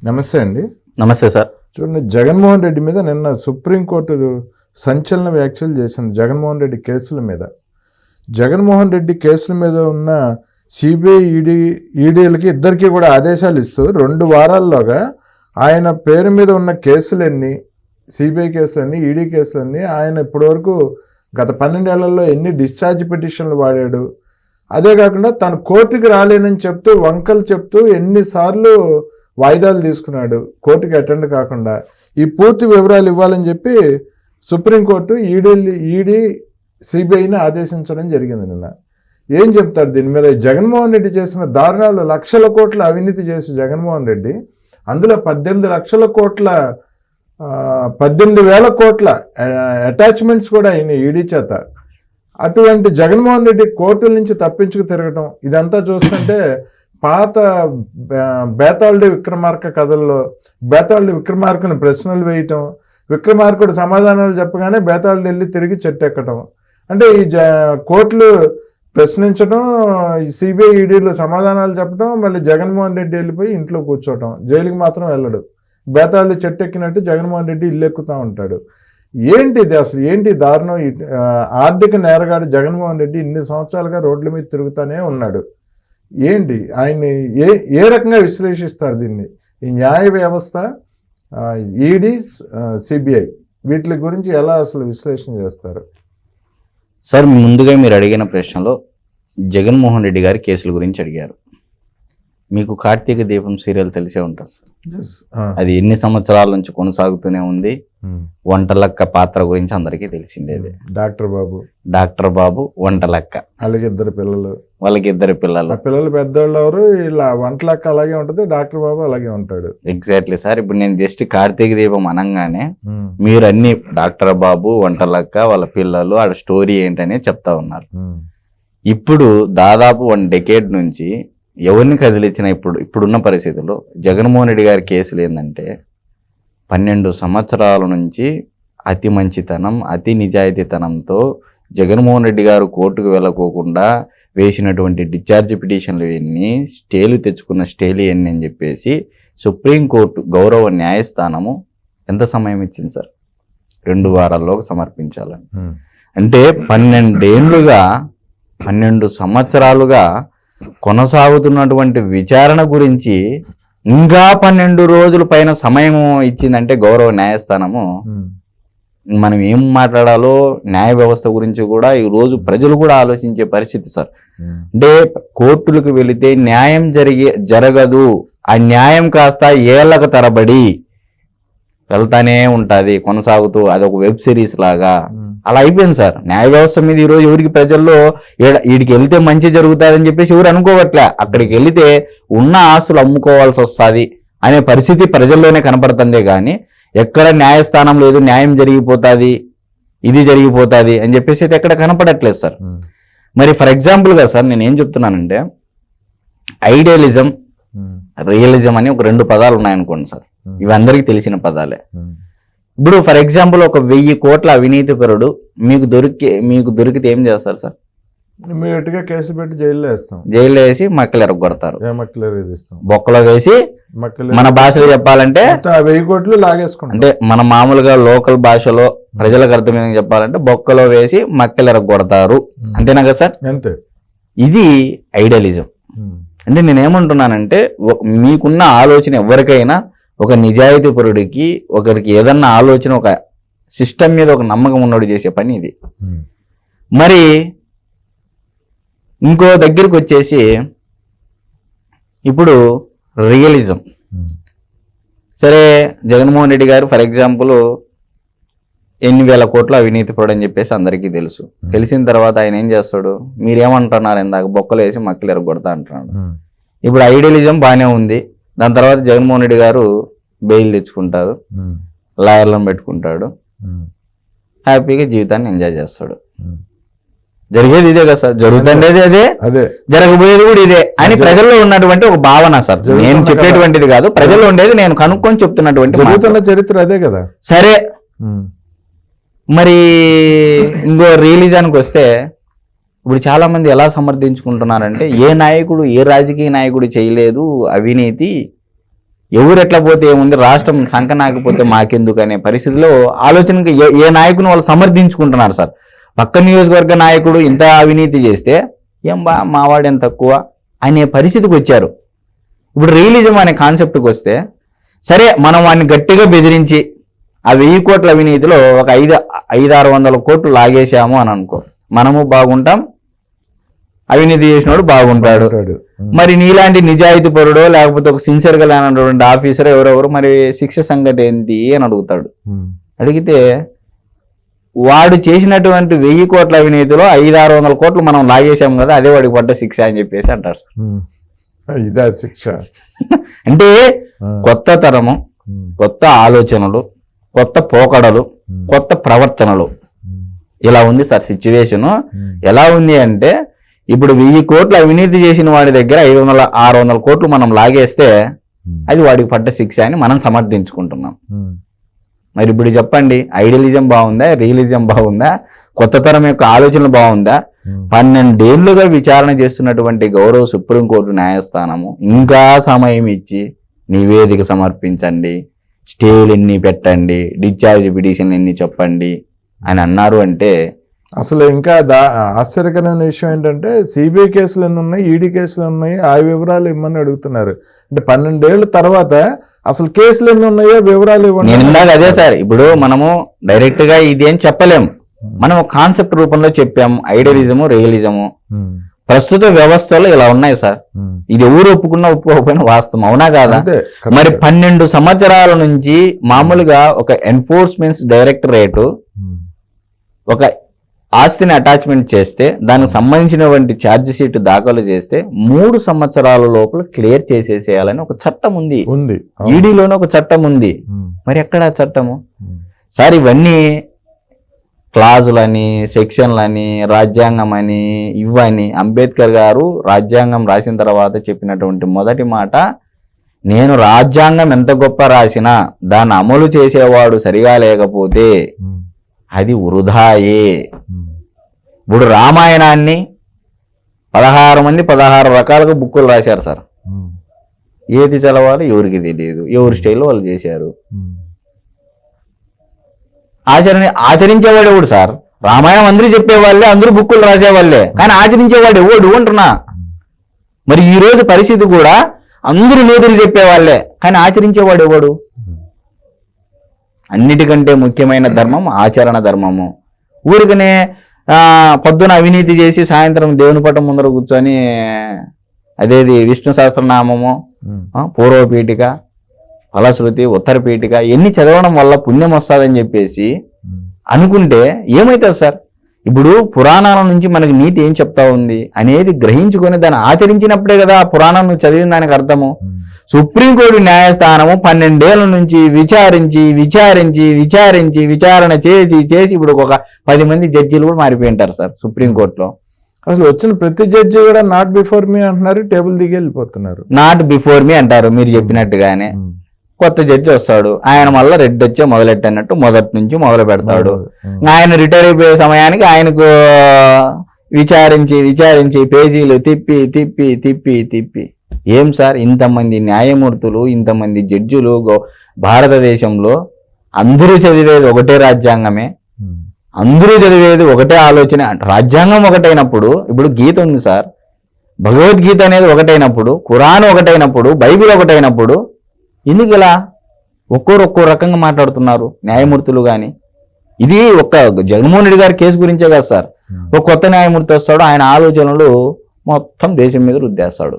నమస్తే అండి. నమస్తే సార్. చూడండి, జగన్మోహన్ రెడ్డి మీద నిన్న సుప్రీంకోర్టు సంచలన వ్యాఖ్యలు చేసింది. జగన్మోహన్ రెడ్డి కేసుల మీద, జగన్మోహన్ రెడ్డి కేసుల మీద ఉన్న సిబిఐ ఈడీలకి ఇద్దరికీ కూడా ఆదేశాలు ఇస్తూ 2 వారాల్లోగా ఆయన పేరు మీద ఉన్న కేసులన్నీ, సిబిఐ కేసులన్నీ, ఈడీ కేసులన్నీ, ఆయన ఇప్పటివరకు గత 12 ఏళ్లలో ఎన్ని డిశ్చార్జ్ పిటిషన్లు వాడాడు, అదే కాకుండా తను కోర్టుకి రాలేనని చెప్తూ వంకలు చెప్తూ ఎన్నిసార్లు వాయిదాలు తీసుకున్నాడు కోర్టుకి అటెండ్ కాకుండా, ఈ పూర్తి వివరాలు ఇవ్వాలని చెప్పి సుప్రీంకోర్టు ఈడీ సిబిఐని ఆదేశించడం జరిగింది. నిన్న ఏం చెప్తారు దీని మీద? జగన్మోహన్ రెడ్డి చేసిన దారుణాలు, లక్షల కోట్ల అవినీతి చేసి జగన్మోహన్ రెడ్డి, అందులో 18,000 కోట్ల అటాచ్మెంట్స్ కూడా అయినాయి ఈడీ చేత. అటువంటి జగన్మోహన్ రెడ్డి కోర్టుల నుంచి తప్పించుకు తిరగటం, ఇదంతా చూస్తుంటే పాత బేతాళుడి విక్రమార్క కథల్లో బేతాళుడి విక్రమార్కను ప్రశ్నలు వేయటం, విక్రమార్కుడు సమాధానాలు చెప్పగానే బేతాళుడు వెళ్ళి తిరిగి చెట్టెక్కటం, అంటే ఈ కోర్టులు ప్రశ్నించడం, సిబిఐ ఈడీలు సమాధానాలు చెప్పడం, మళ్ళీ జగన్మోహన్ రెడ్డి వెళ్ళిపోయి ఇంట్లో కూర్చోవటం, జైలుకి మాత్రం వెళ్ళడు. బేతాళుడు చెట్టెక్కినట్టు జగన్మోహన్ రెడ్డి ఇల్లు ఎక్కుతూ ఉంటాడు. ఏంటి ఇది అసలు? ఏంటి దారుణం? ఆర్థిక నేరగాడు జగన్మోహన్ రెడ్డి ఇన్ని సంవత్సరాలుగా రోడ్ల మీద తిరుగుతూనే ఉన్నాడు. ఏంటి ఆయన్ని ఏ రకంగా విశ్లేషిస్తారు దీన్ని? ఈ న్యాయ వ్యవస్థ, ఈడీ, సిబిఐ వీటి గురించి ఎలా అసలు విశ్లేషణ చేస్తారు సార్? ముందుగా మీరు అడిగిన ప్రశ్నలో జగన్మోహన్ రెడ్డి గారి కేసుల గురించి అడిగారు. మీకు కార్తీక దీపం సీరియల్ తెలిసే ఉంటుంది సార్. అది ఎన్ని సంవత్సరాల నుంచి కొనసాగుతూనే ఉంది. వంటలక్క పాత్ర గురించి అందరికీ తెలిసిందేది. డాక్టర్ బాబు వంటలక్క, వాళ్ళకి ఇద్దరు పిల్లలు, పిల్లలు పెద్దవాళ్ళు ఎవరు, ఇలా వంటలక్క అలాగే ఉంటది, డాక్టర్ బాబు అలాగే ఉంటాడు. Exactly sir. ఇప్పుడు నేను జస్ట్ కార్తీక దీపం అనగానే మీరు అన్ని డాక్టర్ బాబు, వంటలక్క, వాళ్ళ పిల్లలు, ఆ స్టోరీ ఏంటనే చెప్తా ఉన్నారు. ఇప్పుడు దాదాపు 1 డెకేడ్ నుంచి ఎవరిని కదిలించిన ఇప్పుడున్న పరిస్థితుల్లో జగన్మోహన్ రెడ్డి గారి కేసులు ఏంటంటే 12 సంవత్సరాల నుంచి అతి మంచితనం, అతి నిజాయితీతనంతో జగన్మోహన్ రెడ్డి గారు కోర్టుకు వెళ్ళకోకుండా వేసినటువంటి డిశ్చార్జ్ పిటిషన్లు ఎన్ని, స్టేలు తెచ్చుకున్న స్టేలు ఎన్ని అని చెప్పేసి సుప్రీంకోర్టు గౌరవ న్యాయస్థానము ఎంత సమయం ఇచ్చింది సార్? 2 వారాల్లో సమర్పించాలని. అంటే 12 సంవత్సరాలుగా కొనసాగుతున్నటువంటి విచారణ గురించి ఇంకా 12 రోజుల పైన సమయం ఇచ్చిందంటే గౌరవ న్యాయస్థానము, మనం ఏం మాట్లాడాలో న్యాయ వ్యవస్థ గురించి కూడా ఈ రోజు ప్రజలు కూడా ఆలోచించే పరిస్థితి సార్. అంటే కోర్టులకు వెళితే న్యాయం జరగదు, ఆ న్యాయం కాస్త ఏళ్లకు తరబడి వెళ్తానే ఉంటుంది, కొనసాగుతూ అదొక వెబ్ సిరీస్ లాగా అలా అయిపోయింది సార్. న్యాయ వ్యవస్థ మీద ఈరోజు ఎవరికి ప్రజల్లో వీడికి వెళ్తే మంచి జరుగుతుందని చెప్పేసి ఎవరు అనుకోవట్లే. అక్కడికి వెళితే ఉన్న ఆస్తులు అమ్ముకోవాల్సి వస్తుంది అనే పరిస్థితి ప్రజల్లోనే కనపడుతుందే కానీ ఎక్కడ న్యాయస్థానం లేదు, న్యాయం జరిగిపోతుంది, ఇది జరిగిపోతుంది అని చెప్పేసి అయితే ఎక్కడ కనపడట్లేదు సార్. మరి ఫర్ ఎగ్జాంపుల్గా సార్ నేను ఏం చెప్తున్నానంటే, ఐడియలిజం, రియలిజం అని ఒక 2 పదాలు ఉన్నాయనుకోండి సార్. ఇవి అందరికీ తెలిసిన పదాలే. ఇప్పుడు ఫర్ ఎగ్జాంపుల్ ఒక 1000 కోట్ల అవినీతిపరుడు మీకు దొరికితే ఏం చేస్తారు సార్? ఇమీడియట్గా కేసు పెట్టి జైల్లో వేసి మక్కలు ఎరగొడతారు, బొక్కలో వేసి, మక్కలు మన భాషలో చెప్పాలంటే 1000 కోట్లు లాగేసుకుంటారు. అంటే మన మామూలుగా లోకల్ భాషలో ప్రజలకు అర్థమేం చెప్పాలంటే బొక్కలో వేసి మక్కలు ఎరగొడతారు. అంతేనా కదా సార్? అంతే. ఇది ఐడియలిజం. అంటే నేనేమంటున్నానంటే, మీకున్న ఆలోచన ఎవరికైనా, ఒక నిజాయితీ పరుడికి, ఒకరికి ఏదన్నా ఆలోచన, ఒక సిస్టమ్ మీద ఒక నమ్మకం ఉన్నోడు చేసే పని ఇది. మరి ఇంకో దగ్గరికి వచ్చేసి ఇప్పుడు రియలిజం. సరే, జగన్మోహన్ రెడ్డి గారు ఫర్ ఎగ్జాంపుల్ ఎన్ని వేల కోట్ల అవినీతి పరుడు అని చెప్పేసి అందరికీ తెలుసు. తెలిసిన తర్వాత ఆయన ఏం చేస్తాడు? మీరేమంటున్నారు ఇందాక బొక్కలు వేసి మక్కలు ఎరగొడతా అంటున్నాడు. ఇప్పుడు ఐడియలిజం బాగానే ఉంది. దాని తర్వాత జగన్మోహన్ రెడ్డి గారు బెయిల్ తెచ్చుకుంటారు, లాయర్లను పెట్టుకుంటాడు, హ్యాపీగా జీవితాన్ని ఎంజాయ్ చేస్తాడు. జరిగేది ఇదే కదా సార్, జరుగుతుండేది అదే, జరగబోయేది కూడా ఇదే అని ప్రజల్లో ఉన్నటువంటి ఒక భావన సార్. నేను చెప్పేటువంటిది కాదు, ప్రజల్లో ఉండేది నేను కనుక్కొని చెప్తున్నటువంటి చరిత్ర అదే కదా. సరే, మరి ఇంకో రియలిజానికి వస్తే ఇప్పుడు చాలా మంది ఎలా సమర్థించుకుంటున్నారంటే, ఏ నాయకుడు, ఏ రాజకీయ నాయకుడు చేయలేదు అవినీతి, ఎవరు ఎట్లా పోతే ఏముంది, రాష్ట్రం సంకనాకపోతే మాకెందుకు అనే పరిస్థితిలో ఆలోచనకి ఏ నాయకుని వాళ్ళు సమర్థించుకుంటున్నారు సార్. పక్క నియోజకవర్గ నాయకుడు ఇంత అవినీతి చేస్తే ఏం బా మావాడేం తక్కువ అనే పరిస్థితికి వచ్చారు. ఇప్పుడు రియలిజం అనే కాన్సెప్ట్కి వస్తే, సరే మనం వాడిని గట్టిగా బెదిరించి ఆ 1000 కోట్ల అవినీతిలో ఒక 500-600 కోట్లు లాగేశాము అని అనుకో, మనము బాగుంటాం, అవినీతి చేసినోడు బాగుంటాడు. మరి నీలాంటి నిజాయితీ పరుడో లేకపోతే ఒక సిన్సియర్ గా లేనటువంటి ఆఫీసర్ ఎవరెవరు మరి శిక్ష సంగతి ఏంటి అని అడుగుతాడు. అడిగితే వాడు చేసినటువంటి 1000 కోట్ల అవినీతిలో 500-600 కోట్లు మనం లాగేశాం కదా, అదే వాడికి పడ్డ శిక్ష అని చెప్పేసి అంటారు సార్. ఇదే శిక్ష అంటే కొత్త తరము, కొత్త ఆలోచనలు, కొత్త పోకడలు, కొత్త ప్రవర్తనలు, ఇలా ఉంది సార్ సిచ్యువేషన్. ఎలా ఉంది అంటే ఇప్పుడు 1000 కోట్ల అవినీతి చేసిన వాడి దగ్గర 500-600 కోట్లు మనం లాగేస్తే అది వాడికి పడ్డ శిక్ష అని మనం సమర్థించుకుంటున్నాం. మరి ఇప్పుడు చెప్పండి, ఐడియలిజం బాగుందా, రియలిజం బాగుందా, కొత్త తరం యొక్క ఆలోచనలు బాగుందా? 12 ఏళ్లుగా విచారణ చేస్తున్నటువంటి గౌరవ సుప్రీంకోర్టు న్యాయస్థానము ఇంకా సమయం ఇచ్చి నివేదిక సమర్పించండి, స్టేలు ఎన్ని పెట్టండి, డిశ్చార్జ్ పిటిషన్లు ఎన్ని చెప్పండి అని అన్నారు. అంటే అసలు ఇంకా ఆశ్చర్యకరమైన విషయం ఏంటంటే సిబిఐ కేసులు ఎన్ని ఉన్నాయి, ఈడీ కేసులు ఉన్నాయి, ఆ వివరాలు ఇమ్మని అడుగుతున్నారు. అంటే 12 ఏళ్ల తర్వాత అసలు కేసులు ఎన్ని ఉన్నాయో వివరాలు ఇవ్వండి. నేను ఇందాక అదే సార్, ఇప్పుడు మనము డైరెక్ట్ గా ఇది అని చెప్పలేము, మనం కాన్సెప్ట్ రూపంలో చెప్పాము. ఐడియలిజము, రియలిజము ప్రస్తుత వ్యవస్థలో ఇలా ఉన్నాయి సార్. ఇది ఎవరు ఒప్పుకున్నా ఒప్పుకోకపోయినా వాస్తవం, అవునా కాదా? మరి 12 సంవత్సరాల నుంచి మామూలుగా ఒక ఎన్ఫోర్స్మెంట్ డైరెక్టరేట్ ఒక ఆస్తిని అటాచ్మెంట్ చేస్తే దానికి సంబంధించినటువంటి ఛార్జ్ షీట్ దాఖలు చేస్తే 3 సంవత్సరాల లోపల క్లియర్ చేసేసేయాలని ఒక చట్టం ఉంది. ఈడీలోనే ఒక చట్టం ఉంది. మరి ఎక్కడ చట్టము సార్? ఇవన్నీ క్లాజులని, సెక్షన్లని, రాజ్యాంగం అని, ఇవన్నీ అంబేద్కర్ గారు రాజ్యాంగం రాసిన తర్వాత చెప్పినటువంటి మొదటి మాట, నేను రాజ్యాంగం ఎంత గొప్ప రాసినా దాన్ని అమలు చేసేవాడు సరిగా లేకపోతే అది వృధాయే. ఇప్పుడు రామాయణాన్ని 16 మంది 16 రకాలుగా బుక్కులు రాశారు సార్. ఏది చదవాలో ఎవరికి తెలియదు, ఎవరి స్టైల్లో వాళ్ళు చేశారు. ఆచరించేవాడు ఎవడు సార్? రామాయణం అందరూ చెప్పేవాళ్ళే, అందరూ బుక్కులు రాసేవాళ్ళే, కానీ ఆచరించేవాడు ఎవడు అంటున్నా. మరి ఈ రోజు పరిస్థితి కూడా అందరూ నేతలు చెప్పేవాళ్ళే, కానీ ఆచరించేవాడు ఎవడు? అన్నిటికంటే ముఖ్యమైన ధర్మం ఆచరణ ధర్మము. ఊరికనే పొద్దున అవినీతి చేసి సాయంత్రం దేవుని పట్టం ముందర కూర్చొని అదేది విష్ణు సహస్రనామము, పూర్వపీఠిక, ఫలశ్రుతి, ఉత్తర పీఠిక ఎన్ని చదవడం వల్ల పుణ్యం వస్తుందని చెప్పేసి అనుకుంటే ఏమవుతుంది సార్? ఇప్పుడు పురాణాల నుంచి మనకి నీతి ఏం చెప్తా ఉంది అనేది గ్రహించుకొని దాన్ని ఆచరించినప్పుడే కదా ఆ పురాణం చదివిన దానికి అర్థము. సుప్రీంకోర్టు న్యాయస్థానము 12 ఏళ్ల నుంచి విచారణ చేసి ఇప్పుడు ఒక 10 మంది జడ్జీలు కూడా మారిపోయి ఉంటారు సార్ సుప్రీంకోర్టులో. అసలు వచ్చిన ప్రతి జడ్జి కూడా నాట్ బిఫోర్ మీ అంటున్నారు, టేబుల్ దిగి వెళ్ళిపోతున్నారు. నాట్ బిఫోర్ మీ అంటారు మీరు చెప్పినట్టుగానే. కొత్త జడ్జి వస్తాడు, ఆయన మళ్ళీ రెడ్ వచ్చే మొదలెట్టన్నట్టు మొదటి నుంచి మొదలు పెడతాడు. ఆయన రిటైర్ అయిపోయే సమయానికి ఆయనకు విచారించి పేజీలు తిప్పి ఏం సార్, ఇంతమంది న్యాయమూర్తులు, ఇంతమంది జడ్జిలు భారతదేశంలో అందరూ చదివేది ఒకటే రాజ్యాంగమే, అందరూ చదివేది ఒకటే ఆలోచన. రాజ్యాంగం ఒకటైనప్పుడు, ఇప్పుడు గీత ఉంది సార్, భగవద్గీత అనేది ఒకటైనప్పుడు, ఖురాన్ ఒకటైనప్పుడు, బైబిల్ ఒకటైనప్పుడు ఎందుకు ఇలా ఒక్కో రకంగా మాట్లాడుతున్నారు న్యాయమూర్తులు? కానీ ఇది ఒక్క జగన్మోహన్ రెడ్డి గారి కేసు గురించే కదా సార్. ఒక కొత్త న్యాయమూర్తి వస్తాడు, ఆయన ఆలోచనలు మొత్తం దేశం మీద రుద్దేస్తాడు.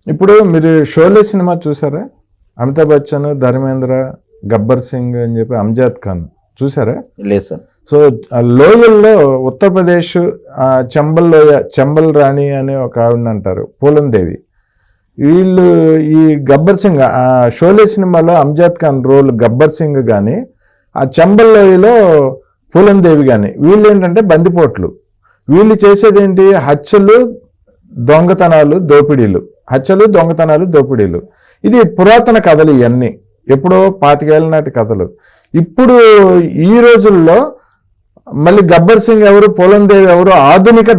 ఇప్పుడు మీరు షోలే సినిమా చూసారా? అమితాబ్ బచ్చన్, ధర్మేంద్ర, గబ్బర్ సింగ్ అని చెప్పి అమ్జద్ ఖాన్ చూసారా? లేదు సార్. సో లోయల్లో ఉత్తరప్రదేశ్ చంబల్ లోయ, చంబల్ రాణి అనే ఒక ఆవిడ అంటారు, పూలందేవి. వీళ్ళు ఈ గబ్బర్ సింగ్ షోలే సినిమాలో అమ్జద్ ఖాన్ రోల్ గబ్బర్ సింగ్ కానీ, ఆ చంబల్ లోయలో పూలందేవి కానీ వీళ్ళు ఏంటంటే బందిపోట్లు. వీళ్ళు చేసేది ఏంటి? హత్యలు, దొంగతనాలు, దోపిడీలు. ఇది పురాతన కథలు, ఇవన్నీ ఎప్పుడో 25 ఏళ్ల నాటి కథలు. ఇప్పుడు ఈ రోజుల్లో మళ్ళీ గబ్బర్ సింగ్ ఎవరు, పూలందేవి ఎవరు? ఆధునిక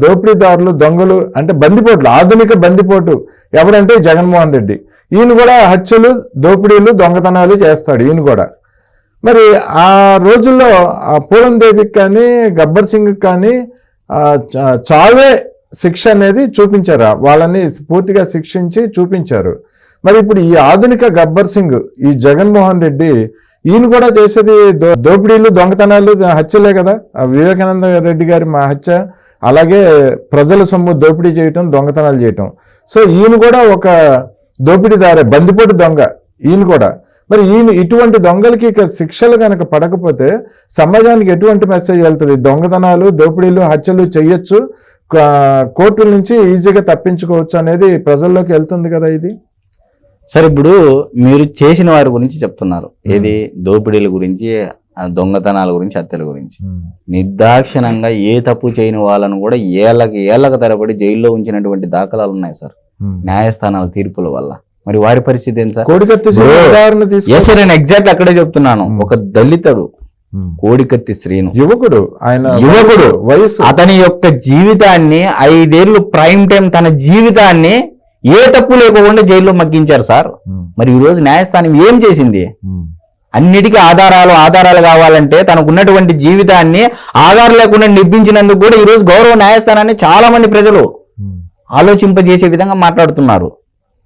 దోపిడీదారులు, దొంగలు, అంటే బందిపోట్లు. ఆధునిక బందిపోటు ఎవరంటే జగన్మోహన్ రెడ్డి. ఈయన కూడా హత్యలు, దోపిడీలు, దొంగతనాలు చేస్తాడు ఈయన కూడా. మరి ఆ రోజుల్లో ఆ పూలందేవికి కానీ గబ్బర్ సింగ్ కానీ చావే శిక్ష అనేది చూపించారు, వాళ్ళని పూర్తిగా శిక్షించి చూపించారు. మరి ఇప్పుడు ఈ ఆధునిక గబ్బర్ సింగ్ ఈ జగన్మోహన్ రెడ్డి ఈయన కూడా చేసేది దోపిడీలు, దొంగతనాలు, హత్యలే కదా. ఆ వివేకానంద రెడ్డి గారి మా హత్య, అలాగే ప్రజల సొమ్ము దోపిడీ చేయటం, దొంగతనాలు చేయటం. సో ఈయన కూడా ఒక దోపిడీదారే, బందిపోటు దొంగ ఈయన కూడా. మరి ఈయన ఇటువంటి దొంగలకి ఇక శిక్షలు కనుక పడకపోతే సమాజానికి ఎటువంటి మెసేజ్ వెళ్తుంది? దొంగతనాలు, దోపిడీలు, హత్యలు చెయ్యొచ్చు, కోర్టుల నుంచి ఈజీగా తప్పించుకోవచ్చు అనేది ప్రజల్లోకి వెళ్తుంది కదా ఇది. సార్ ఇప్పుడు మీరు చేసిన వారి గురించి చెప్తున్నారు, ఏది దోపిడీల గురించి, దొంగతనాల గురించి, హత్యల గురించి. నిర్దాక్షిణంగా ఏ తప్పు చేయని వాళ్ళను కూడా ఏళ్ళకి తరబడి జైల్లో ఉంచినటువంటి దాఖలాలు ఉన్నాయి సార్, న్యాయస్థానాల తీర్పుల వల్ల. మరి వారి పరిస్థితి ఏంటి సార్? నేను ఎగ్జాక్ట్ అక్కడే చెప్తున్నాను. ఒక దళితుడు కోడికత్తి శ్రీను, యువకుడు వయసు, అతని యొక్క జీవితాన్ని 5 ఏళ్ళు ప్రైమ్ టైం తన జీవితాన్ని ఏ తప్పు లేకుండా జైల్లో మగ్గించారు సార్. మరి ఈ రోజు న్యాయస్థానం ఏం చేసింది? అన్నిటికీ ఆధారాలు కావాలంటే తనకు ఉన్నటువంటి జీవితాన్ని ఆధారం లేకుండా నిర్మించినందుకు కూడా ఈ రోజు గౌరవ న్యాయస్థానాన్ని చాలా మంది ప్రజలు ఆలోచింపజేసే విధంగా మాట్లాడుతున్నారు.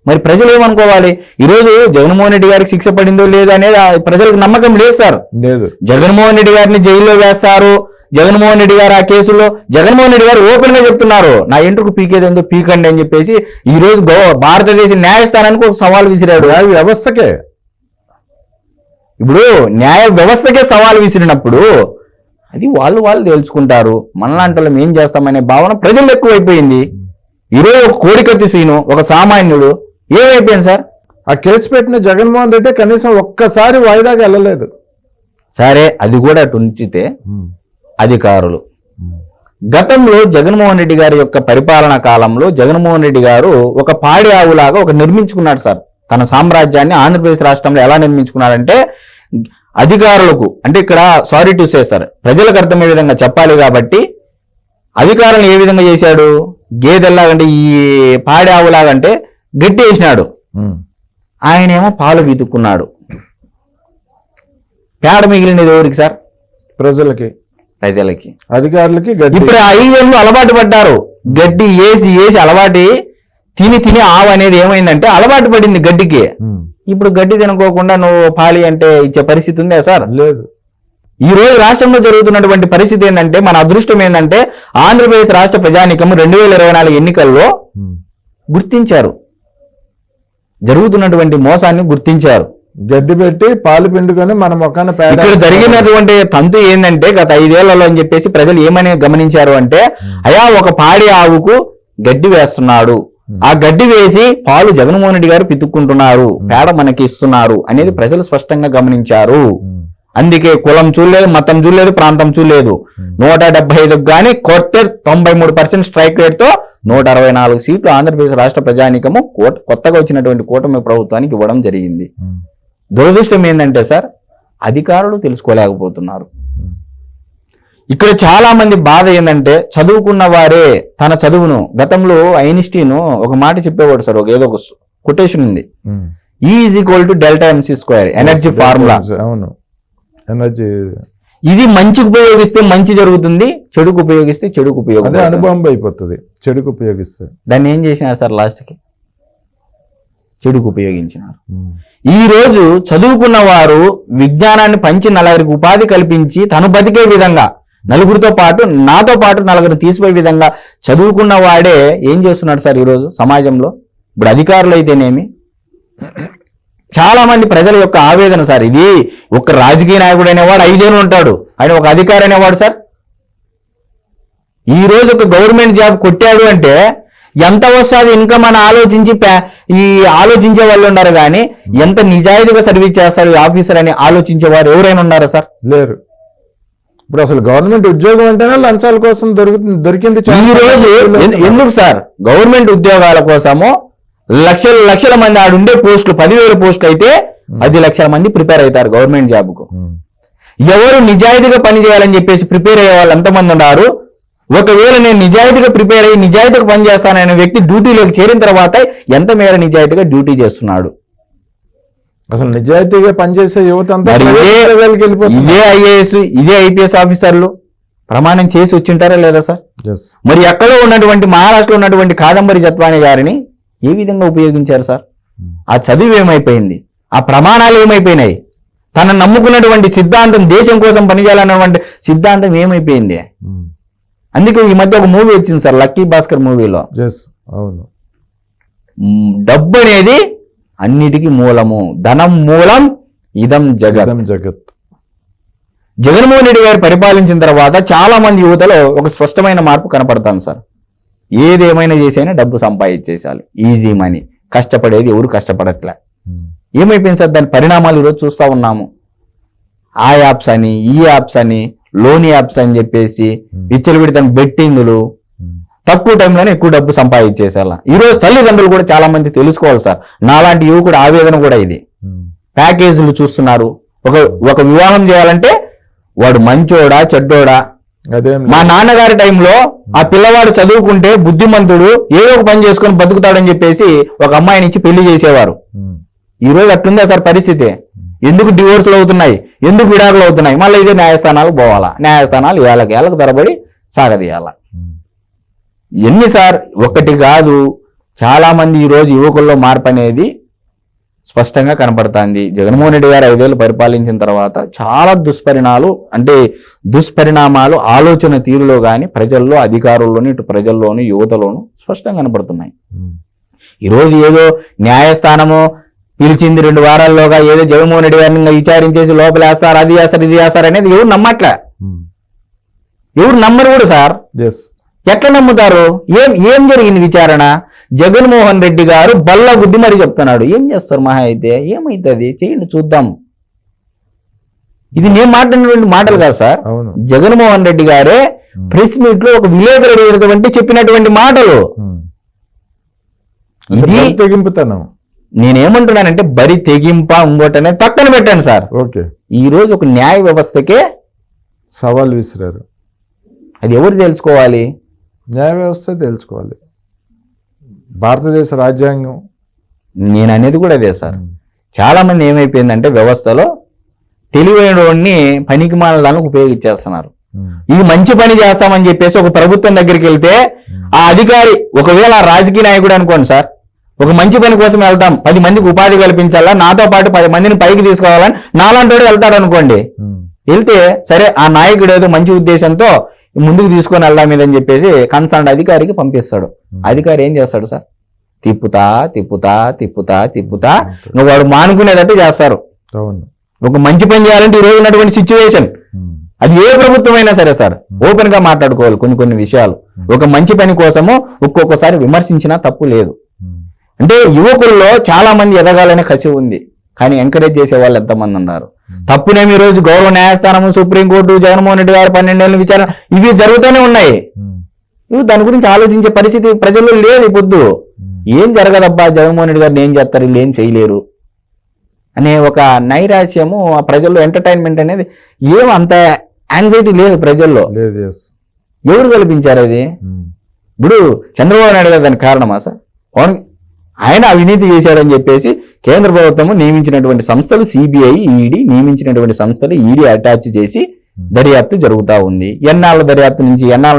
మరి ప్రజలు ఏమనుకోవాలి? ఈ రోజు జగన్మోహన్ రెడ్డి గారికి శిక్ష పడిందో లేదో అనేది ప్రజలకు నమ్మకం లేదు సార్. లేదు, జగన్మోహన్ రెడ్డి గారిని జైల్లో వేస్తారు, జగన్మోహన్ రెడ్డి గారు ఆ కేసులో, జగన్మోహన్ రెడ్డి గారు ఓపెన్ గా చెప్తున్నారు నా ఎంట్రుకు పీకేదేందో పీకండి అని చెప్పేసి ఈ రోజు భారతదేశ న్యాయస్థానానికి ఒక సవాల్ విసిరాడు. వ్యవస్థకే, ఇప్పుడు న్యాయ వ్యవస్థకే సవాల్ విసిరినప్పుడు అది వాళ్ళు తెలుసుకుంటారు, మనలాంటి ఏం చేస్తామనే భావన ప్రజలు ఎక్కువైపోయింది. ఈరోజు ఒక కోడికత్తి శ్రీను, ఒక సామాన్యుడు ఏమైపోయింది సార్? ఆ కేసు పెట్టిన జగన్మోహన్ రెడ్డి కనీసం ఒక్కసారి వాయిదాకి వెళ్ళలేదు. సరే, అది కూడా అటు ఉంచితే అధికారులు గతంలో జగన్మోహన్ రెడ్డి గారి యొక్క పరిపాలనా కాలంలో జగన్మోహన్ రెడ్డి గారు ఒక పాడి ఆవులాగా ఒక నిర్మించుకున్నాడు సార్ తన సామ్రాజ్యాన్ని. ఆంధ్రప్రదేశ్ రాష్ట్రంలో ఎలా నిర్మించుకున్నాడంటే అధికారులకు, అంటే ఇక్కడ సారీ టు సే సార్, ప్రజలకు అర్థమయ్యే విధంగా చెప్పాలి కాబట్టి అధికారులను ఏ విధంగా చేశాడు? గేదెల్లాగంటే ఈ పాడి ఆవులాగంటే గట్టి వేసినాడు, ఆయనేమో పాలు వీతుక్కున్నాడు. పేడ మిగిలినది ఎవరికి సార్? ప్రజలకి, అధికారులకి. ఇప్పుడు 5 ఏళ్ళు అలవాటు పడ్డారు, గడ్డి వేసి అలవాటు తిని ఆవు అనేది ఏమైందంటే అలవాటు పడింది గడ్డికి. ఇప్పుడు గడ్డి తినుకోకుండా నువ్వు పాలి అంటే ఇచ్చే పరిస్థితి ఉందా సార్? లేదు. ఈ రోజు రాష్ట్రంలో జరుగుతున్నటువంటి పరిస్థితి ఏంటంటే, మన అదృష్టం ఏంటంటే ఆంధ్రప్రదేశ్ రాష్ట్ర ప్రజానీకం 2024 ఎన్నికల్లో గుర్తించారు, జరుగుతున్నటువంటి మోసాన్ని గుర్తించారు. గడ్డి పెట్టి పాలు పిండుకొని మన మొక్కన ఇక్కడ జరిగినటువంటి తంతు ఏంటంటే గత 5 ఏళ్లలో అని చెప్పేసి ప్రజలు ఏమని గమనించారు అంటే, అయా ఒక పాడి ఆవుకు గడ్డి వేస్తున్నాడు, ఆ గడ్డి వేసి పాలు జగన్మోహన్ రెడ్డి గారు పితుక్కుంటున్నారు, పేడ మనకి ఇస్తున్నారు అనేది ప్రజలు స్పష్టంగా గమనించారు. అందుకే కులం చూడలేదు, మతం చూడలేదు, ప్రాంతం చూడలేదు. 175 కానీ కొత్త 93% స్ట్రైక్ రేట్ తో 164 సీట్లు ఆంధ్రప్రదేశ్ రాష్ట్ర ప్రజానీకము కొత్తగా వచ్చినటువంటి కూటమి ప్రభుత్వానికి ఇవ్వడం జరిగింది. దురదృష్టం ఏంటంటే సార్, అధికారులు తెలుసుకోలేకపోతున్నారు. ఇక్కడ చాలా మంది బాధ ఏంటంటే, చదువుకున్న వారే తన చదువును, గతంలో ఐన్స్టీన్ ఒక మాట చెప్పేవాడు సార్, ఏదో ఒక కొటేషన్ ఉంది, E=delta-mc², ఎనర్జీ ఫార్ములా. అవును, ఎనర్జీ. ఇది మంచికి ఉపయోగిస్తే మంచి జరుగుతుంది, చెడుకు ఉపయోగిస్తే చెడుకు ఉపయోగం, అనుభవం అయిపోతుంది. చెడుకు ఉపయోగిస్తే దాన్ని ఏం చేసినారు సార్? లాస్ట్కి చెడుకు ఉపయోగించినారు. ఈ రోజు చదువుకున్న వారు విజ్ఞానాన్ని పంచి నలుగురికి ఉపాధి కల్పించి తను బతికే విధంగా, నలుగురితో పాటు నాతో పాటు నలుగురిని తీసిపోయే విధంగా చదువుకున్న వాడే ఏం చేస్తున్నాడు సార్ ఈరోజు సమాజంలో? ఇప్పుడు అధికారులు అయితేనేమి, చాలా మంది ప్రజల యొక్క ఆవేదన సార్. ఇది ఒక రాజకీయ నాయకుడు అనేవాడు 5 ఏళ్ళు ఉంటాడు, ఆయన ఒక అధికారి అనేవాడు సార్. ఈ రోజు ఒక గవర్నమెంట్ జాబ్ కొట్టాడు అంటే ఎంత వస్తుంది ఇన్కమ్ అని ఆలోచించే వాళ్ళు ఉన్నారు, కానీ ఎంత నిజాయితీగా సర్వీస్ చేస్తాడు ఆఫీసర్ అని ఆలోచించేవారు ఎవరైనా ఉన్నారా సార్? లేరు. ఇప్పుడు అసలు గవర్నమెంట్ ఉద్యోగం అంటేనే లంచాల కోసం దొరికింది ఈ రోజు. ఎందుకు సార్? గవర్నమెంట్ ఉద్యోగాల కోసము లక్షల మంది ఆడుండే పోస్టులు 10,000 పోస్టులు అయితే 10 లక్షల మంది ప్రిపేర్ అవుతారు గవర్నమెంట్ జాబ్కు. ఎవరు నిజాయితీగా పనిచేయాలని చెప్పేసి ప్రిపేర్ అయ్యే వాళ్ళు ఎంతమంది ఉన్నారు? ఒకవేళ నేను నిజాయితీగా ప్రిపేర్ అయ్యి నిజాయితీగా పనిచేస్తాననే వ్యక్తి డ్యూటీలోకి చేరిన తర్వాత ఎంత మేర నిజాయితీగా డ్యూటీ చేస్తున్నాడు? అసలు నిజాయితీగా పనిచేసే యువత అంతా మరి ప్రైవేట్ లెవెల్కి వెళ్ళిపోతుంది. ఇదే ఐఏఎస్ ఇదే ఐపీఎస్ ఆఫీసర్లు ప్రమాణం చేసి వచ్చింటారా లేదా సార్? Yes. మరి ఎక్కడో ఉన్నటువంటి మహారాష్ట్రలో ఉన్నటువంటి కాదంబరి జత్వాని గారిని ఏ విధంగా ఉపయోగించారు సార్? ఆ చదువు ఏమైపోయింది? ఆ ప్రమాణాలు ఏమైపోయినాయి? తనను నమ్ముకున్నటువంటి సిద్ధాంతం, దేశం కోసం పనిచేయాలన్నటువంటి సిద్ధాంతం ఏమైపోయింది? అందుకే ఈ మధ్య ఒక మూవీ వచ్చింది సార్, లక్కీ భాస్కర్ మూవీలో. Yes. అవును. డబ్బు అనేది అన్నిటికీ మూలము, ధనం మూలం ఇదం జగత్. ఇదం జగత్. జగన్మోహన్ రెడ్డి గారు పరిపాలించిన తర్వాత చాలా మంది యువతలో ఒక స్పష్టమైన మార్పు కనపడతాను సార్. ఏదేమైనా చేసైనా డబ్బు సంపాదించేసాలి, ఈజీ మనీ, కష్టపడేది ఎవరు కష్టపడట్లే. ఏమైపోయింది సార్? దాని పరిణామాలు ఈరోజు చూస్తూ ఉన్నాము. ఆ యాప్స్ అని, ఈ యాప్స్ అని, లోన్ యాప్స్ అని చెప్పేసి విచ్చలవిడితన బెట్టింగులు, తక్కువ టైంలోనే ఎక్కువ డబ్బు సంపాదించేసేలా. ఈరోజు తల్లిదండ్రులు కూడా చాలా మంది తెలుసుకోవాలి సార్. నాలాంటి యువకుడు ఆవేదన కూడా ఇది. ప్యాకేజీలు చూస్తున్నారు. ఒక వివాహం చేయాలంటే వాడు మంచోడా చెడ్డోడా? మా నాన్నగారి టైంలో ఆ పిల్లవాడు చదువుకుంటే బుద్ధిమంతుడు, ఏదో ఒక పని చేసుకొని బతుకుతాడని చెప్పేసి ఒక అమ్మాయిని ఇచ్చి పెళ్లి చేసేవారు. ఈ రోజు అట్లుందా సార్ పరిస్థితి? ఎందుకు డివోర్సులు అవుతున్నాయి? ఎందుకు విడాకులు అవుతున్నాయి? మళ్ళీ ఇదే న్యాయస్థానాలు పోవాలా? న్యాయస్థానాలు ఏళ్ళకి తరబడి సాగదీయాల. ఎన్ని సార్? ఒక్కటి కాదు, చాలా మంది ఈ రోజు యువకుల్లో మార్పు అనేది స్పష్టంగా కనపడుతుంది. జగన్మోహన్ రెడ్డి గారు 5 ఏళ్ళు పరిపాలించిన తర్వాత చాలా దుష్పరిణామాలు ఆలోచన తీరులో కానీ ప్రజల్లో, అధికారుల్లోని, ఇటు ప్రజల్లోని, యువతలోను స్పష్టంగా కనపడుతున్నాయి. ఈరోజు ఏదో న్యాయస్థానము పిలిచింది 2 వారాల్లోగా ఏదో జగన్మోహన్ రెడ్డి గారిని విచారించేసి లోపలేస్తారు, అది చేస్తారు, ఇది చేస్తారు అనేది ఎవరు నమ్మట్లే. ఎవరు నమ్మరు కూడా సార్. ఎట్లా నమ్ముతారు? ఏం జరిగింది విచారణ? జగన్మోహన్ రెడ్డి గారు బల్ల గుద్ది మరి చెప్తున్నాడు. ఏం చేస్తారు మహా అయితే? ఏమైతుంది? చేయండి చూద్దాం. ఇది నేను మాట్లాడినటువంటి మాటలు కాదు సార్. జగన్మోహన్ రెడ్డి గారే ప్రెస్ మీట్ లో ఒక విలేకరుడు చెప్పినటువంటి మాటలు. ఇది తెగింపుతాను. నేనేమంటున్నానంటే బరి తెగింప ఇంకోటనే పక్కన పెట్టాను సార్. ఈ రోజు ఒక న్యాయ వ్యవస్థకే సవాల్ విసిరారు. అది ఎవరు తెలుసుకోవాలి? న్యాయ వ్యవస్థ తెలుసుకోవాలి. భారతదేశ రాజ్యాంగం. నేను అనేది కూడా అదే సార్. చాలా మంది ఏమైపోయిందంటే వ్యవస్థలో తెలివైన వాడిని పనికి మాలడానికి ఉపయోగించేస్తున్నారు. ఇది మంచి పని చేస్తామని చెప్పేసి ఒక ప్రభుత్వం దగ్గరికి వెళ్తే ఆ అధికారి, ఒకవేళ రాజకీయ నాయకుడు అనుకోండి సార్, ఒక మంచి పని కోసం వెళ్తాం, 10 మందికి ఉపాధి కల్పించాలా, నాతో పాటు 10 మందిని పైకి తీసుకురావాలని నాలాంటి వెళ్తాడు అనుకోండి. వెళ్తే సరే, ఆ నాయకుడు ఏదో మంచి ఉద్దేశంతో ముందుకు తీసుకొని వెళ్దాం మీదని చెప్పేసి కన్సర్న్ అధికారికి పంపిస్తాడు. అధికారి ఏం చేస్తాడు సార్? తిప్పుతా తిప్పుతా తిప్పుతా తిప్పుతా నువ్వు వాడు మానుకునేటట్టు చేస్తారు. ఒక మంచి పని చేయాలంటే ఈ రోజు ఉన్నటువంటి సిచ్యువేషన్, అది ఏ ప్రభుత్వం అయినా సరే సార్, ఓపెన్ గా మాట్లాడుకోవాలి కొన్ని విషయాలు. ఒక మంచి పని కోసము ఒక్కొక్కసారి విమర్శించినా తప్పు లేదు. అంటే యువకుల్లో చాలా మంది ఎదగాలనే కసి ఉంది, కానీ ఎంకరేజ్ చేసే వాళ్ళు ఎంతమంది ఉన్నారు? తప్పునేమి ఈ రోజు గౌరవ న్యాయస్థానము, సుప్రీంకోర్టు, జగన్మోహన్ రెడ్డి గారు 12 ఏళ్ళ విచారణ, ఇవి జరుగుతూనే ఉన్నాయి. నువ్వు దాని గురించి ఆలోచించే పరిస్థితి ప్రజల్లో లేదు. పొద్దు ఏం జరగదబ్బా, జగన్మోహన్ రెడ్డి గారిని ఏం చేస్తారు, వీళ్ళు ఏం చేయలేరు అనే ఒక నైరాశ్యము ఆ ప్రజల్లో, ఎంటర్టైన్మెంట్ అనేది ఏం అంత యాంగ్జైటీ లేదు ప్రజల్లో. ఎవరు కల్పించారు అది? ఇప్పుడు చంద్రబాబు నాయుడు గారు దానికి కారణమా సార్? ఆయన అవినీతి చేశాడని చెప్పేసి కేంద్ర ప్రభుత్వము నియమించినటువంటి సంస్థలు, సిబిఐ, ఈడీ నియమించినటువంటి సంస్థలు ఈడీ అటాచ్ చేసి దర్యాప్తు జరుగుతూ ఉంది. ఎన్నాళ్ళ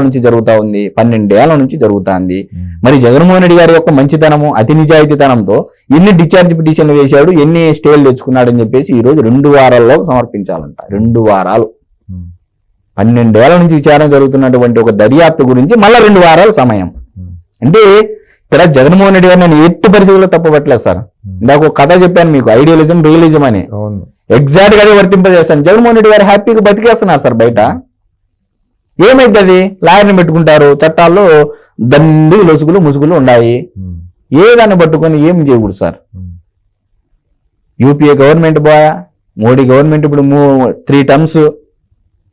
నుంచి జరుగుతూ ఉంది? 12 ఏళ్ల నుంచి జరుగుతుంది. మరి జగన్మోహన్ రెడ్డి గారి యొక్క మంచితనము, అతి నిజాయితీతనంతో ఎన్ని డిశ్చార్జ్ పిటిషన్లు వేశాడు, ఎన్ని స్టేలు తెచ్చుకున్నాడు అని చెప్పేసి ఈ రోజు 2 వారాల్లో సమర్పించాలంట. 2 వారాలు, 12 ఏళ్ల నుంచి విచారణ జరుగుతున్నటువంటి ఒక దర్యాప్తు గురించి మళ్ళా 2 వారాల సమయం. అంటే ఇక్కడ జగన్మోహన్ రెడ్డి గారు నేను ఎట్టి పరిస్థితుల్లో తప్పబట్టలేదు సార్. ఇందాక ఒక కథ చెప్పాను మీకు, ఐడియలిజం, రియలిజం అని. ఎగ్జాక్ట్ గా అదే వర్తింపజేస్తాను. జగన్మోహన్ రెడ్డి గారు హ్యాపీగా బతికేస్తున్నారు సార్ బయట. ఏమైతుంది? లాయర్ని పెట్టుకుంటారు, చట్టాల్లో దండి లొసుగులు ముసుగులు ఉన్నాయి. ఏదాన్ని పట్టుకొని ఏం చేయకూడదు సార్. యూపీఏ గవర్నమెంట్ పోయా, మోడీ గవర్నమెంట్ ఇప్పుడు 3 టర్మ్స్,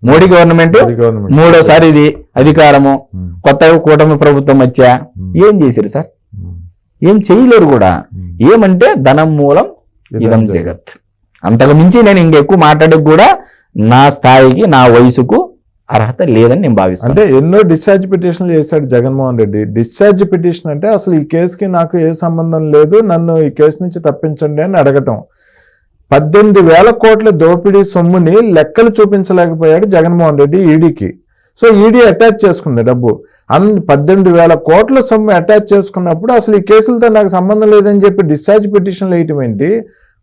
మోడీ గవర్నమెంట్ 3వ ఇది అధికారము, కొత్తగా కూటమి ప్రభుత్వం వచ్చా, ఏం చేశారు సార్? ఏం చేయలేరు కూడా. ఏమంటే ధనం మూలం ఇదం జగత్. అంతకు మించి నేను ఇంకెక్కువ మాట్లాడక కూడా నా స్థాయికి, నా వయసుకు అర్హత లేదని నేను భావిస్తాను. అంటే ఎన్నో డిశ్చార్జ్ పిటిషన్లు చేశాడు జగన్మోహన్ రెడ్డి. డిశ్చార్జ్ పిటిషన్ అంటే అసలు ఈ కేసుకి నాకు ఏ సంబంధం లేదు, నన్ను ఈ కేసు నుంచి తప్పించండి అని అడగటం. 18,000 కోట్ల దోపిడీ సొమ్ముని లెక్కలు చూపించలేకపోయాడు జగన్మోహన్ రెడ్డి ఈడీకి. సో ఈడీ అటాచ్ చేసుకుంది డబ్బు. 18,000 కోట్ల సొమ్ము అటాచ్ చేసుకున్నప్పుడు అసలు ఈ కేసులతో నాకు సంబంధం లేదని చెప్పి డిశ్చార్జ్ పిటిషన్లు వేయటం ఏంటి,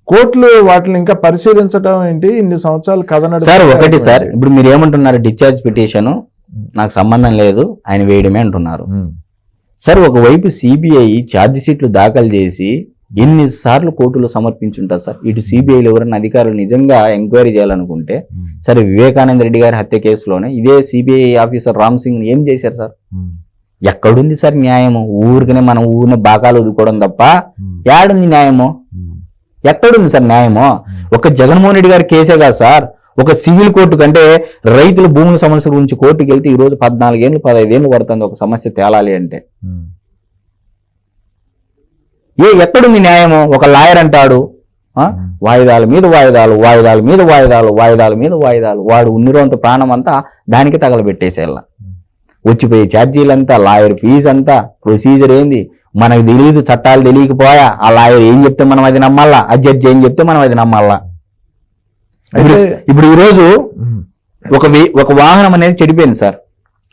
కోర్టులు వాటిని ఇంకా పరిశీలించడం ఏంటి, ఇన్ని సంవత్సరాలు కథ సార్ ఒకటి సార్, ఇప్పుడు మీరు ఏమంటున్నారు, డిశ్చార్జ్ పిటిషన్ నాకు సంబంధం లేదు ఆయన వేయడమే అంటున్నారు. సార్ ఒకవైపు సిబిఐ ఛార్జ్ షీట్లు దాఖలు చేసి ఎన్నిసార్లు కోర్టులో సమర్పించుంటారు సార్. ఇటు సిబిఐలో ఎవరైనా అధికారులు నిజంగా ఎంక్వైరీ చేయాలనుకుంటే, సరే వివేకానంద రెడ్డి గారి హత్య కేసులోనే ఇదే సిబిఐ ఆఫీసర్ రామ్ సింగ్ ఏం చేశారు సార్? ఎక్కడుంది సార్ న్యాయము? ఊరికనే మనం ఊరిని బాకాలు వదుకోవడం తప్ప ఏడుంది న్యాయము? ఎక్కడుంది సార్ న్యాయము? ఒక జగన్మోహన్ రెడ్డి గారి కేసే కాదు సార్, ఒక సివిల్ కోర్టు కంటే రైతుల భూముల సమస్య గురించి కోర్టుకి వెళ్తే ఈ రోజు 14 ఏళ్ళు 15 ఏళ్ళు పడుతుంది ఒక సమస్య తేలాలి అంటే. ఎక్కడుంది న్యాయము? ఒక లాయర్ అంటాడు వాయిదాల మీద వాయిదాలు, వాయిదాల మీద వాయిదాలు, వాయిదాల మీద వాయిదాలు, వాడు ఉన్నిరోంత ప్రాణం అంతా దానికి తగలబెట్టేసేలా, వచ్చిపోయే ఛార్జీలంతా, లాయర్ ఫీజు అంతా, ప్రొసీజర్ ఏంది మనకు తెలియదు, చట్టాలు తెలియకపోయా, ఆ లాయర్ ఏం చెప్తే మనం అది నమ్మాలా, ఆ జడ్జి ఏం చెప్తే మనం అది నమ్మాలా. ఇప్పుడు ఈరోజు ఒక వాహనం అనేది చెడిపోయింది సార్,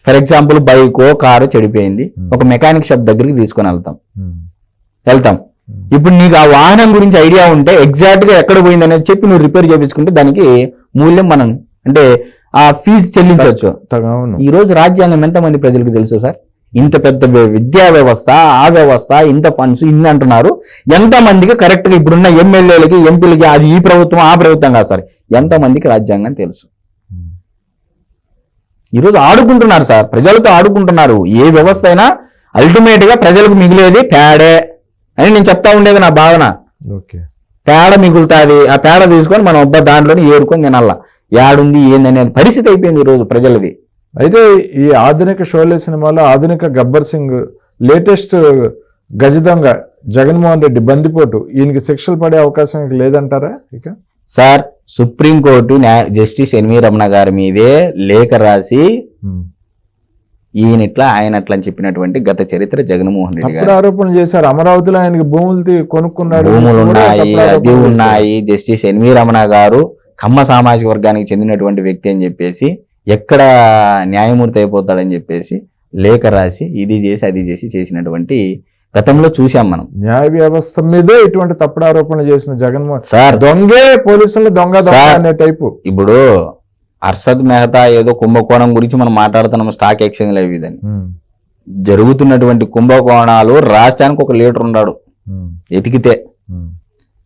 ఫర్ ఎగ్జాంపుల్ బైకో కారు చెడిపోయింది, ఒక మెకానిక్ షాప్ దగ్గరికి తీసుకొని వెళ్తాం. ఇప్పుడు నీకు ఆ వాహనం గురించి ఐడియా ఉంటే ఎగ్జాక్ట్ గా ఎక్కడ పోయింది అనేది చెప్పి నువ్వు రిపేర్ చేయించుకుంటే దానికి మూల్యం మనం అంటే ఆ ఫీజు చెల్లించవచ్చు. ఈ రోజు రాజ్యాంగం ఎంతమంది ప్రజలకు తెలుసు సార్? ఇంత పెద్ద విద్యా వ్యవస్థ, ఆ వ్యవస్థ, ఇంత ఫండ్స్ ఇన్ని అంటున్నారు, ఎంతమందికి కరెక్ట్ గా ఇప్పుడున్న ఎమ్మెల్యేలకి ఎంపీలకి అది ఈ ప్రభుత్వం ఆ ప్రభుత్వం కాదు సార్, ఎంతమందికి రాజ్యాంగం తెలుసు? ఈరోజు ఆడుకుంటున్నారు సార్, ప్రజలతో ఆడుకుంటున్నారు. ఏ వ్యవస్థ అయినా అల్టిమేట్ గా ప్రజలకు మిగిలేది పేడే అని నేను చెప్తా ఉండేది నా భావన. పేడ మిగులుతుంది, ఆ పేడ తీసుకొని మనం ఒబ్బ దాంట్లోనే ఏరుకొని తినాలా, ఏడుంది ఏందనేది పరిస్థితి అయిపోయింది ఈ రోజు ప్రజలది. అయితే ఈ ఆధునిక షోలే సినిమాలో ఆధునిక గబ్బర్ సింగ్, లేటెస్ట్ గజదొంగ జగన్మోహన్ రెడ్డి బందిపోటు, ఈయనకి శిక్షలు పడే అవకాశం లేదంటారా? ఇక sir supreme court justice N V Ramana గారి మీదే లేఖ రాసి ఈయనట్లా ఆయనట్లా అని చెప్పినటువంటి గత చరిత్ర జగన్మోహన్ రెడ్డి గారు ఆరోపణలు చేశారు. అమరావతిలో ఆయనకి భూములు కొనుక్కున్నాడు, భూములు ఉన్నాయి, అది ఉన్నాయి. జస్టిస్ ఎన్వి రమణ గారు కమ్మ సామాజిక వర్గానికి చెందినటువంటి వ్యక్తి అని చెప్పేసి ఎక్కడ న్యాయమూర్తి అయిపోతాడని చెప్పేసి లేఖ రాసి ఇది చేసి అది చేసి చేసినటువంటి గతంలో చూసాం మనం. న్యాయ వ్యవస్థ మీదే ఇటువంటి తప్పుడు ఆరోపణలు చేసిన జగన్మోహన్ సార్ దొంగే పోలీసులు దొంగ అనే టైపు. ఇప్పుడు అర్షద్ మెహతా ఏదో కుంభకోణం గురించి మనం మాట్లాడుతున్నాం, స్టాక్ ఎక్స్చేంజ్ అవి ఇదని. జరుగుతున్నటువంటి కుంభకోణాలు రాష్ట్రానికి ఒక లీడర్ ఉన్నాడు ఎతికితే.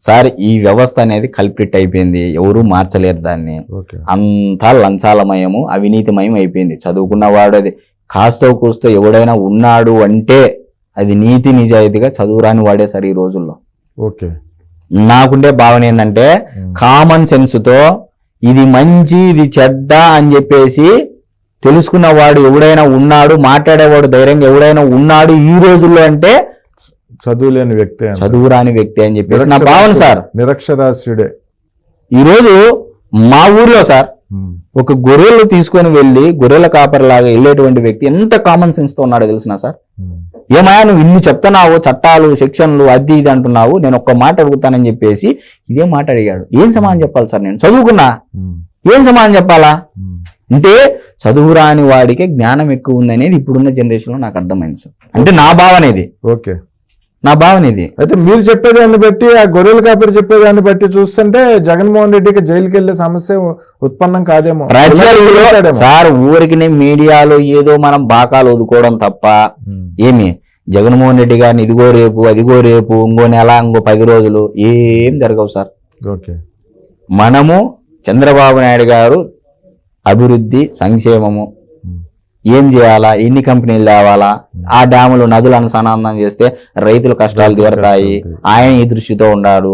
సార్ ఈ వ్యవస్థ అనేది కల్పిట్ అయిపోయింది, ఎవరు మార్చలేరు దాన్ని. అంతా లంచాలమయము, అవినీతిమయం అయిపోయింది. చదువుకున్నవాడు అది కాస్తో కూస్తో ఎవడైనా ఉన్నాడు అంటే అది నీతి నిజాయితీగా చదువురాని వాడే సార్ ఈ రోజుల్లో. నాకుండే భావన ఏంటంటే కామన్ సెన్స్ తో ఇది మంచి ఇది చెడ్డ అని చెప్పేసి తెలుసుకున్నవాడు ఎవడైనా ఉన్నాడు, మాట్లాడేవాడు ధైర్యంగా ఎవడైనా ఉన్నాడు ఈ రోజుల్లో అంటే చదువులేని వ్యక్తి, చదువురాని వ్యక్తి అని చెప్పేసి నా భావన సార్. నిరక్షరాస్యుడే. ఈ రోజు మా ఊర్లో సార్ ఒక గొర్రెలు తీసుకొని వెళ్ళి గొర్రెల కాపరిలాగా వెళ్ళేటువంటి వ్యక్తి ఎంత కామన్ సెన్స్ తో ఉన్నాడో తెలిసిన సార్. ఏమయ్యా నువ్వు ఇన్ని చెప్తున్నావు, చట్టాలు సెక్షన్లు అది ఇది అంటున్నావు, నేను ఒక్క మాట అడుగుతానని చెప్పేసి ఇదే మాట అడిగాడు. ఏం సమాధానం చెప్పాలి సార్? నేను చదువుకున్నా, ఏం సమాధానం చెప్పాలా? అంటే చదువురాని వాడికే జ్ఞానం ఎక్కువ ఉంది అనేది ఇప్పుడున్న జనరేషన్ లో నాకు అర్థమైంది సార్. అంటే నా భావన ఇది. నా భావన ఇది. అయితే మీరు చెప్పేదాన్ని బట్టి, ఆ గొర్రెల కాపరి చెప్పేదాన్ని బట్టి చూస్తుంటే జగన్మోహన్ రెడ్డికి జైలుకి వెళ్లే సమస్య ఉత్పన్నం కాదేమో సార్. ఊరికి మీడియాలో ఏదో మనం బాకాలు వదుకోవడం తప్ప ఏమి జగన్మోహన్ రెడ్డి గారిని ఇదిగో రేపు అదిగో రేపు ఇంకో నెల ఇంకో 10 రోజులు ఏం జరగవు సార్. మనము చంద్రబాబు నాయుడు గారు అభివృద్ధి సంక్షేమము ఏం చేయాలా, ఎన్ని కంపెనీలు తేవాలా, ఆ డ్యాములు నదులు అనుసంధానం చేస్తే రైతుల కష్టాలు తీరతాయి, ఆయన ఈ దృష్టితో ఉన్నాడు.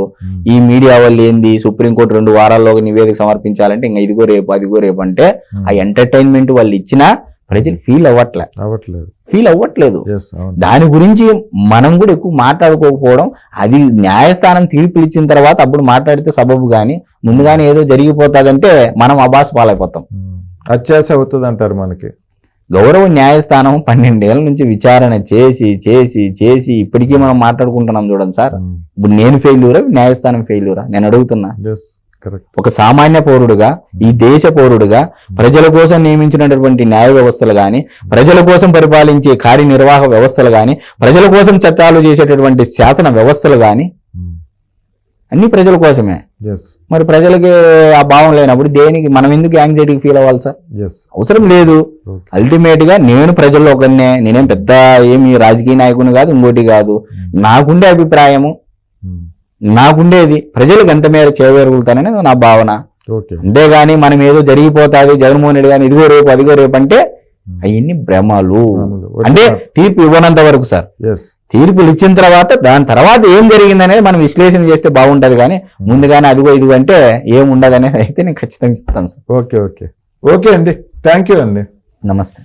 ఈ మీడియా వాళ్ళు ఏంది సుప్రీంకోర్టు 2 వారాల్లో నివేదిక సమర్పించాలంటే ఇంకా ఇదిగో రేపు అదిగో రేపు అంటే ఆ ఎంటర్టైన్మెంట్ వాళ్ళు ఇచ్చినా ప్రజలు ఫీల్ అవ్వట్లేదు. దాని గురించి మనం కూడా ఎక్కువ మాట్లాడుకోకపోవడం, అది న్యాయస్థానం తీర్పులు ఇచ్చిన తర్వాత అప్పుడు మాట్లాడితే సబబు, కానీ ముందుగానే ఏదో జరిగిపోతాదంటే మనం అబాస్ పాలైపోతాం. అత్యాశ అవుతుంది అంటారు మనకి. గౌరవ న్యాయస్థానం 12 ఏళ్ల నుంచి విచారణ చేసి చేసి చేసి ఇప్పటికీ మనం మాట్లాడుకుంటున్నాం చూడండి సార్. ఇప్పుడు నేను ఫెయిల్యూరా, న్యాయస్థానం ఫెయిల్యూరా? నేను అడుగుతున్నా. Yes, correct. ఒక సామాన్య పౌరుడుగా, ఈ దేశ పౌరుడుగా, ప్రజల కోసం నియమించినటువంటి న్యాయ వ్యవస్థలు కానీ, ప్రజల కోసం పరిపాలించే కార్యనిర్వాహక వ్యవస్థలు కానీ, ప్రజల కోసం చట్టాలు చేసేటటువంటి శాసన వ్యవస్థలు కానీ అన్ని ప్రజల కోసమే. ఎస్, మరి ప్రజలకి ఆ భావం లేనప్పుడు దేనికి మనం ఎందుకు యాంగ్జైటీకి ఫీల్ అవ్వాలి సార్? ఎస్, అవసరం లేదు. అల్టిమేట్ గా నేను ప్రజల్లో ఒకనే, నేనేం పెద్ద ఏమి రాజకీయ నాయకుని కాదు, ఇంకోటి కాదు. నాకుండే అభిప్రాయము, నాకుండేది ప్రజలకు ఎంత మేర చేరువగలుగుతానని నా భావన. ఓకే. అంతేగాని మనం ఏదో జరిగిపోతాది జగన్మోహన్ రెడ్డి కానీ ఇదిగో రేపు అదిగో రేపు అంటే అవన్నీ భ్రమలు. అంటే తీర్పు ఇవ్వనంత వరకు సార్. ఎస్, తీర్పులు ఇచ్చిన తర్వాత దాని తర్వాత ఏం జరిగిందనేది మనం విశ్లేషణ చేస్తే బాగుంటది. కానీ ముందుగానే అదిగో ఇదిగో అంటే ఏం ఉండదు అనేది అయితే నేను ఖచ్చితంగా చెప్తాను సార్. ఓకే ఓకే ఓకే అండి, థ్యాంక్ యూ అండి. నమస్తే.